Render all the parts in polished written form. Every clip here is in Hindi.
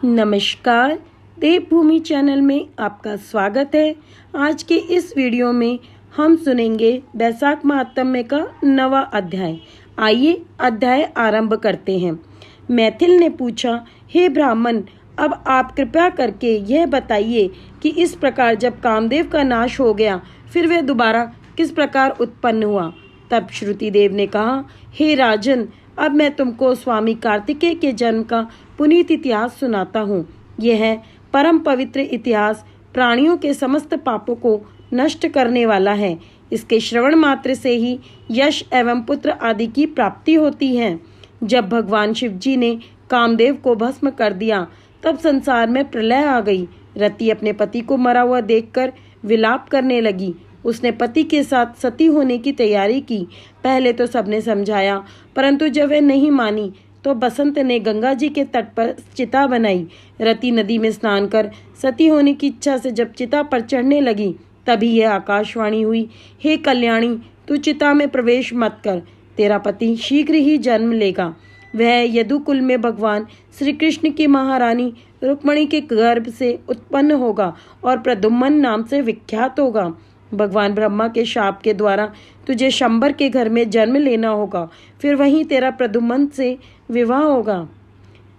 नमस्कार, देवभूमि चैनल में आपका स्वागत है। आज के इस वीडियो में हम सुनेंगे वैशाख महात्म्य का 9वां अध्याय। आइए अध्याय आरंभ करते हैं। मैथिल ने पूछा, हे ब्राह्मण, अब आप कृपया करके यह बताइए कि इस प्रकार जब कामदेव का नाश हो गया फिर वह दोबारा किस प्रकार उत्पन्न हुआ। तब श्रुतिदेव ने कहा, हे राजन, अब मैं तुमको स्वामी कार्तिकेय के जन्म का पुनीत इतिहास सुनाता हूँ। यह है परम पवित्र इतिहास, प्राणियों के समस्त पापों को नष्ट करने वाला है। इसके श्रवण मात्र से ही यश एवं पुत्र आदि की प्राप्ति होती है। जब भगवान शिव जी ने कामदेव को भस्म कर दिया तब संसार में प्रलय आ गई। रति अपने पति को मरा हुआ देखकर विलाप करने लगी। उसने पति के साथ सती होने की तैयारी की। पहले तो सबने समझाया, परंतु जब वह नहीं मानी तो बसंत ने गंगा जी के तट पर चिता बनाई। रति नदी में स्नान कर सती होने की इच्छा से जब चिता पर चढ़ने लगी तभी यह आकाशवाणी हुई, हे कल्याणी, तू चिता में प्रवेश मत कर, तेरा पति शीघ्र ही जन्म लेगा। वह यदुकुल में भगवान श्री कृष्ण की महारानी रुक्मणी के गर्भ से उत्पन्न होगा और प्रद्युम्न नाम से विख्यात होगा। भगवान ब्रह्मा के शाप के द्वारा तुझे शंबर के घर में जन्म लेना होगा, फिर वहीं तेरा प्रद्युम्न से विवाह होगा।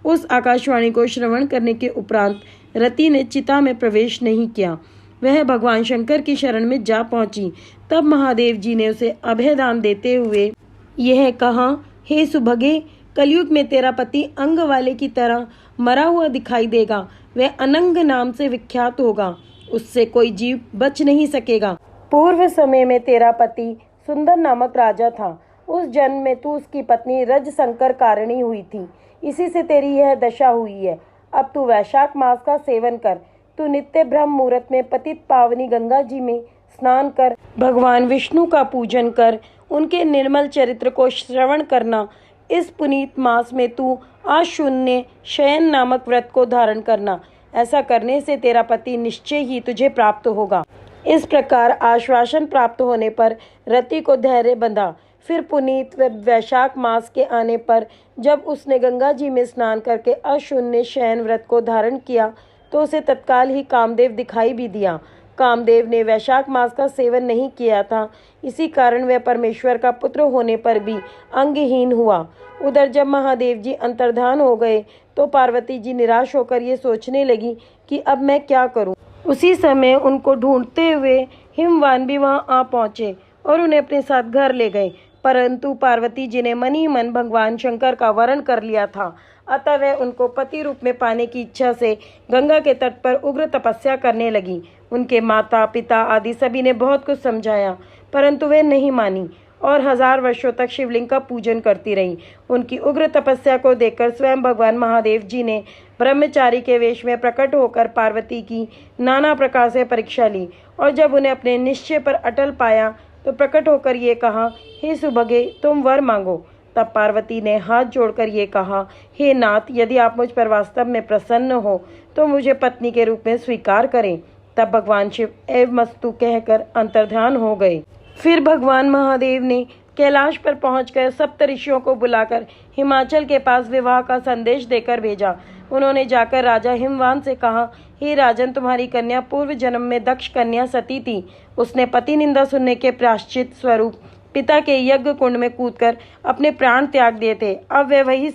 उस आकाशवाणी को श्रवण करने के उपरांत रति ने चिता में प्रवेश नहीं किया। वह भगवान शंकर की शरण में जा पहुंची। तब महादेव जी ने उसे अभयदान देते हुए यह कहा, हे सुभगे, कलयुग में तेरा पति अंग वाले की तरह मरा हुआ दिखाई देगा। वह अनंग नाम से विख्यात होगा, उससे कोई जीव बच नहीं सकेगा। पूर्व समय में तेरा पति सुंदर नामक राजा था। उस जन्म में तू उसकी पत्नी रज शंकर कारिणी हुई थी, इसी से तेरी यह दशा हुई है। अब तू वैशाख मास का सेवन कर। तू नित्य ब्रह्म मुहूर्त में पतित पावनी गंगा जी में स्नान कर, भगवान विष्णु का पूजन कर, उनके निर्मल चरित्र को श्रवण करना। इस पुनीत मास में तू अशून्य शयन नामक व्रत को धारण करना। ऐसा करने से तेरा पति निश्चय ही तुझे प्राप्त होगा। इस प्रकार आश्वासन प्राप्त होने पर रति को धैर्य बंधा। फिर पुनीत वैशाख मास के आने पर जब उसने गंगा जी में स्नान करके अशून्य शयन व्रत को धारण किया तो उसे तत्काल ही कामदेव दिखाई भी दिया। कामदेव ने वैशाख मास का सेवन नहीं किया था, इसी कारण वह परमेश्वर का पुत्र होने पर भी अंगहीन हुआ। उधर जब महादेव जी अंतर्धान हो गए तो पार्वती जी निराश होकर ये सोचने लगी कि अब मैं क्या करूं। उसी समय उनको ढूंढते हुए हिमवान भी वहां आ पहुंचे और उन्हें अपने साथ घर ले गए। परंतु पार्वती जी ने मन ही मन भगवान शंकर का वरण कर लिया था, अतः वह उनको पति रूप में पाने की इच्छा से गंगा के तट पर उग्र तपस्या करने लगी। उनके माता पिता आदि सभी ने बहुत कुछ समझाया, परंतु वे नहीं मानी और 1000 वर्षों तक शिवलिंग का पूजन करती रही। उनकी उग्र तपस्या को देखकर स्वयं भगवान महादेव जी ने ब्रह्मचारी के वेश में प्रकट होकर पार्वती की नाना प्रकार से परीक्षा ली और जब उन्हें अपने निश्चय पर अटल पाया तो प्रकट होकर ये कहा, हे सुभगे, तुम वर मांगो। तब पार्वती ने हाथ जोड़कर ये कहा, हे नाथ, यदि आप मुझ पर वास्तव में प्रसन्न हो तो मुझे पत्नी के रूप में स्वीकार करें। तब भगवान शिव एवमस्तु कहकर अंतर्ध्यान हो गए। फिर भगवान महादेव ने कैलाश पर पहुंचकर सप्त ऋषियों को बुलाकर हिमाचल के पास विवाह का संदेश देकर भेजा। उन्होंने जाकर राजा हिमवान से कहा, हे राजन, तुम्हारी कन्या पूर्व जन्म में दक्ष कन्या सती थी। उसने पति निंदा सुनने के प्रायश्चित स्वरूप पिता के यज्ञ कुंड में कूदकर अपने प्राण त्याग दिए थे। अब वही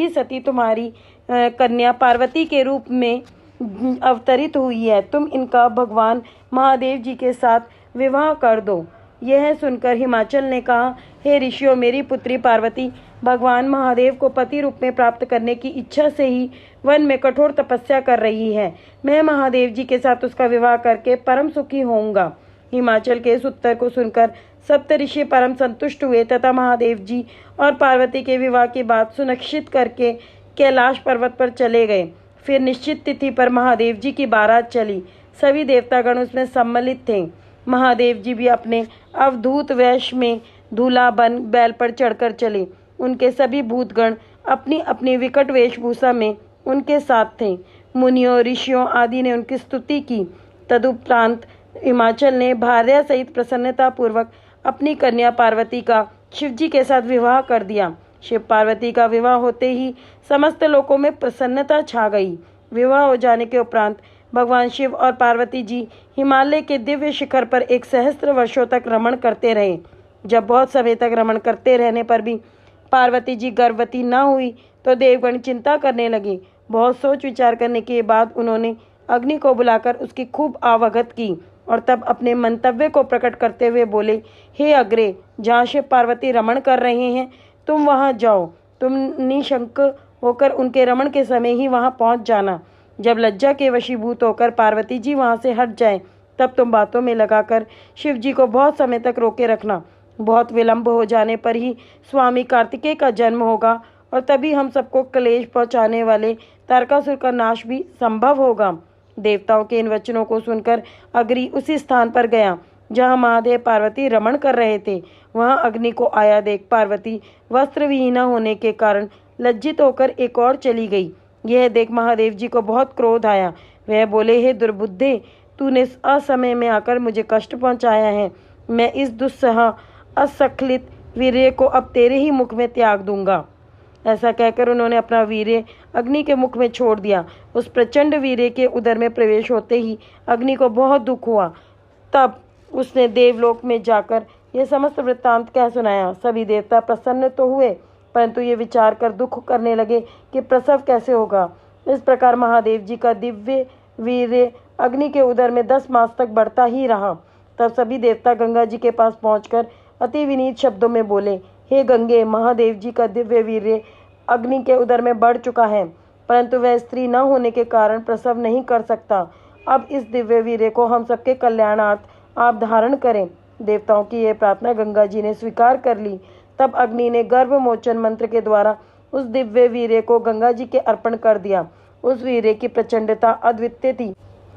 सती तुम्हारी कन्या पार्वती के रूप में अवतरित हुई है। तुम इनका भगवान महादेव जी के साथ विवाह कर दो। यह सुनकर हिमाचल ने कहा, हे ऋषियों, मेरी पुत्री पार्वती भगवान महादेव को पति रूप में प्राप्त करने की इच्छा से ही वन में कठोर तपस्या कर रही है। मैं महादेव जी के साथ उसका विवाह करके परम सुखी होऊंगा। हिमाचल के इस उत्तर को सुनकर सप्त ऋषि परम संतुष्ट हुए तथा महादेव जी और पार्वती के विवाह की बात सुनिश्चित करके कैलाश पर्वत पर चले गए। फिर निश्चित तिथि पर महादेव जी की बारात चली। सभी देवतागण उसमें सम्मिलित थे। महादेव जी भी अपने अवधूत वेश में दूल्हा बन बैल पर चढ़कर चले। उनके सभी भूतगण अपनी अपनी विकट वेशभूषा में उनके साथ थे। मुनियों ऋषियों आदि ने उनकी स्तुति की। तदुपरांत हिमाचल ने भार्या सहित प्रसन्नता पूर्वक अपनी कन्या पार्वती का शिवजी के साथ विवाह कर दिया। शिव पार्वती का विवाह होते ही समस्त लोकों में प्रसन्नता छा गई। विवाह हो जाने के उपरांत भगवान शिव और पार्वती जी हिमालय के दिव्य शिखर पर 1 सहस्त्र वर्षों तक रमण करते रहे। जब बहुत समय तक रमण करते रहने पर भी पार्वती जी गर्भवती न हुई तो देवगण चिंता करने लगे। बहुत सोच विचार करने के बाद उन्होंने अग्नि को बुलाकर उसकी खूब अवगत की और तब अपने मंतव्य को प्रकट करते हुए बोले, हे अग्रे, जहाँ शिव पार्वती रमण कर रहे हैं तुम वहाँ जाओ। तुम निशंक होकर उनके रमण के समय ही वहाँ पहुँच जाना। जब लज्जा के वशीभूत होकर पार्वती जी वहाँ से हट जाएं, तब तुम बातों में लगाकर शिव जी को बहुत समय तक रोके रखना। बहुत विलंब हो जाने पर ही स्वामी कार्तिकेय का जन्म होगा और तभी हम सबको क्लेश पहुँचाने वाले तारकासुर का नाश भी संभव होगा। देवताओं के इन वचनों को सुनकर अग्नि उसी स्थान पर गया जहाँ महादेव पार्वती रमण कर रहे थे। वहाँ अग्नि को आया देख पार्वती वस्त्रविहीना होने के कारण लज्जित होकर एक और चली गई। यह देख महादेव जी को बहुत क्रोध आया। वह बोले, हे दुर्बुद्धे, तूने असमय में आकर मुझे कष्ट पहुँचाया है। मैं इस दुस्सह असखलित वीर्य को अब तेरे ही मुख में त्याग दूंगा। ऐसा कहकर उन्होंने अपना वीर्य अग्नि के मुख में छोड़ दिया। उस प्रचंड वीर्य के उदर में प्रवेश होते ही अग्नि को बहुत दुख हुआ। तब उसने देवलोक में जाकर यह समस्त वृत्तांत कह सुनाया। सभी देवता प्रसन्न तो हुए, परंतु ये विचार कर दुख करने लगे कि प्रसव कैसे होगा। इस प्रकार महादेव जी का दिव्य वीर्य अग्नि के उदर में 10 मास तक बढ़ता ही रहा। तब सभी देवता गंगा जी के पास पहुंचकर अति विनीत शब्दों में बोले, हे गंगे, महादेव जी का दिव्य वीर्य अग्नि के उदर में बढ़ चुका है, परंतु वह स्त्री न होने के कारण प्रसव नहीं कर सकता। अब इस दिव्य वीर्य को हम सबके कल्याणार्थ आप धारण करें। देवताओं की यह प्रार्थना गंगा जी ने स्वीकार कर ली। तब अग्नि ने गर्भमोचन मंत्र के द्वारा उस दिव्य वीर्य को गंगा जी के अर्पण कर दिया। उस वीर्य की प्रचंडता अद्वितीय थी।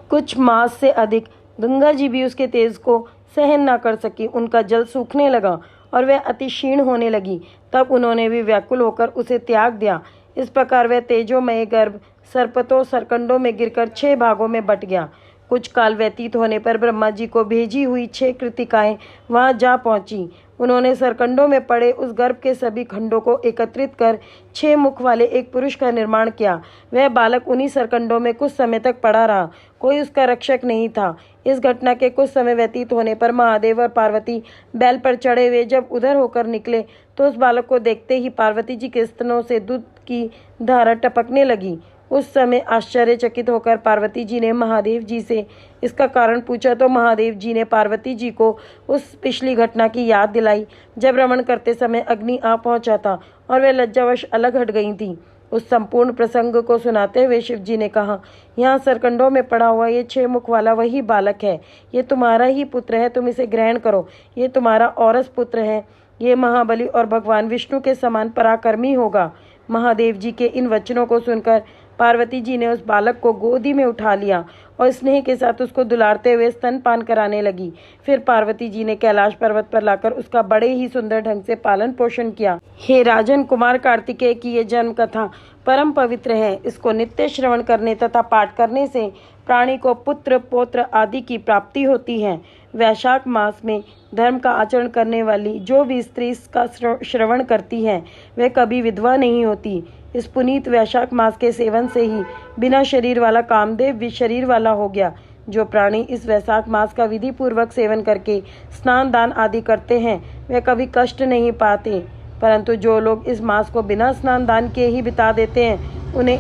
कुछ मास से अधिक गंगा जी भी उसके तेज को सहन न कर सकी। उनका जल सूखने लगा और वह अति क्षीण होने लगी। तब उन्होंने भी व्याकुल होकर उसे त्याग दिया। इस प्रकार वह तेजोमय गर्भ सर्पतों सरकंडों में गिरकर 6 भागों में बट गया। कुछ काल व्यतीत होने पर ब्रह्मा जी को भेजी हुई 6 कृतिकाएं वहां जा पहुंची। उन्होंने सरकंडों में पड़े उस गर्भ के सभी खंडों को एकत्रित कर 6 मुख वाले एक पुरुष का निर्माण किया। वह बालक उन्हीं सरकंडों में कुछ समय तक पड़ा रहा। कोई उसका रक्षक नहीं था। इस घटना के कुछ समय व्यतीत होने पर महादेव और पार्वती बैल पर चढ़े हुए जब उधर होकर निकले तो उस बालक को देखते ही पार्वती जी के स्तनों से दूध की धारा टपकने लगी। उस समय आश्चर्यचकित होकर पार्वती जी ने महादेव जी से इसका कारण पूछा तो महादेव जी ने पार्वती जी को उस पिछली घटना की याद दिलाई जब रमण करते समय अग्नि आ पहुंचा था और वे लज्जावश अलग हट गई थी। उस संपूर्ण प्रसंग को सुनाते हुए शिव जी ने कहा, यहाँ सरकंडों में पड़ा हुआ ये 6 मुख वाला वही बालक है। ये तुम्हारा ही पुत्र है, तुम इसे ग्रहण करो। ये तुम्हारा औरस पुत्र है। ये महाबली और भगवान विष्णु के समान पराक्रमी होगा। महादेव जी के इन वचनों को सुनकर पार्वती जी ने उस बालक को गोदी में उठा लिया और स्नेह के साथ उसको दुलारते हुए स्तनपान कराने लगी। फिर पार्वती जी ने कैलाश पर्वत पर लाकर उसका बड़े ही सुंदर ढंग से पालन पोषण किया। हे राजन, कुमार कार्तिकेय की ये जन्म कथा परम पवित्र है। इसको नित्य श्रवण करने तथा पाठ करने से प्राणी को पुत्र पौत्र आदि की प्राप्ति होती है। वैशाख मास में धर्म का आचरण करने वाली जो भी स्त्री इसका श्रवण करती है वह कभी विधवा नहीं होती। इस पुनीत वैशाख मास के सेवन से ही बिना शरीर वाला कामदेव भी शरीर वाला हो गया। जो प्राणी इस वैशाख मास का विधि पूर्वक सेवन करके स्नान दान आदि करते हैं वे कभी कष्ट नहीं पाते, परंतु जो लोग इस मास को बिना स्नान दान के ही बिता देते हैं उन्हें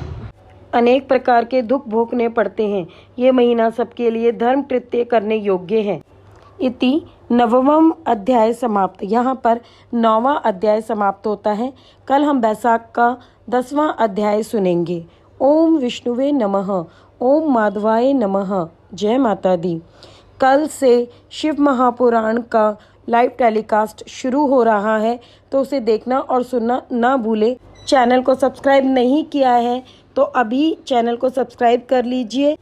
अनेक प्रकार के दुख भोगने पड़ते हैं। ये महीना सबके लिए धर्म कृत्य करने योग्य है। इति नवमम अध्याय समाप्त। यहाँ पर 9वां अध्याय समाप्त होता है। कल हम बैसाख का 10वां अध्याय सुनेंगे। ओम विष्णुवे नमः, ओम माधवाय नमः। जय माता दी। कल से शिव महापुराण का लाइव टेलीकास्ट शुरू हो रहा है, तो उसे देखना और सुनना ना भूले। चैनल को सब्सक्राइब नहीं किया है तो अभी चैनल को सब्सक्राइब कर लीजिए।